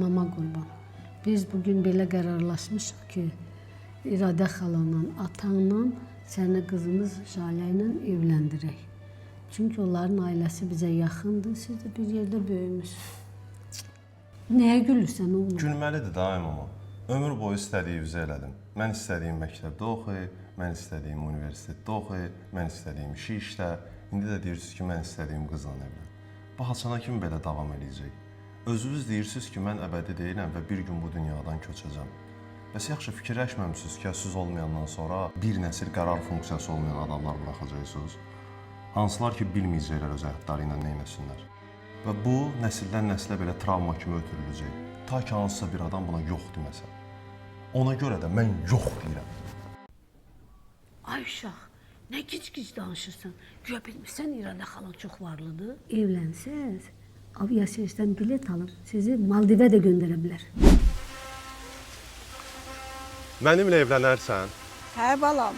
mama qurban. Biz bugün belə qərarlaşmışıq ki, İradə xalanla, atanla səni qızımız Jalə ilə evləndirək. Çünki onların ailəsi bizə yaxındır, siz də bir yerdə böyümüsünüz. Nəyə gülürsən oğlum? Gülməlidir daim ama. Ömür boyu istədiyinizi elədim. Mən istədiyim məktəbdə oxuy, mən istədiyim universitetdə oxuy, mən istədiyim işi işlə. İndi də deyirsiniz ki, mən istədiyim qızla evlən. Bu haçana kimi belə davam edəcək? Özünüz deyirsiniz ki, mən əbədi deyiləm və bir gün bu dünyadan köçəcəm. Bəs yaxşı fikirləşməmisiniz ki, siz olmayandan sonra bir nəsil qərar funksiyası olmayan adamlar buraxacaqsınız? Hansılar ki, bilməyəcəklər öz həyatları ilə nə etsinlər. Və bu, nəsildən nəslə belə travma kimi ötürüləcək. Ta ki, hansısa bir adam buna yox deməsə. Ona görə də mən yox deyirəm. Ay uşaq, nə gic-gic danışırsan? Güya bilmirsən İradə xalan çox varlıdır. Evlənsəz, aviasiyasdan bilet alıb sizi Maldivə də göndərə bilər. Mənimlə evlənərsən? Hə balam.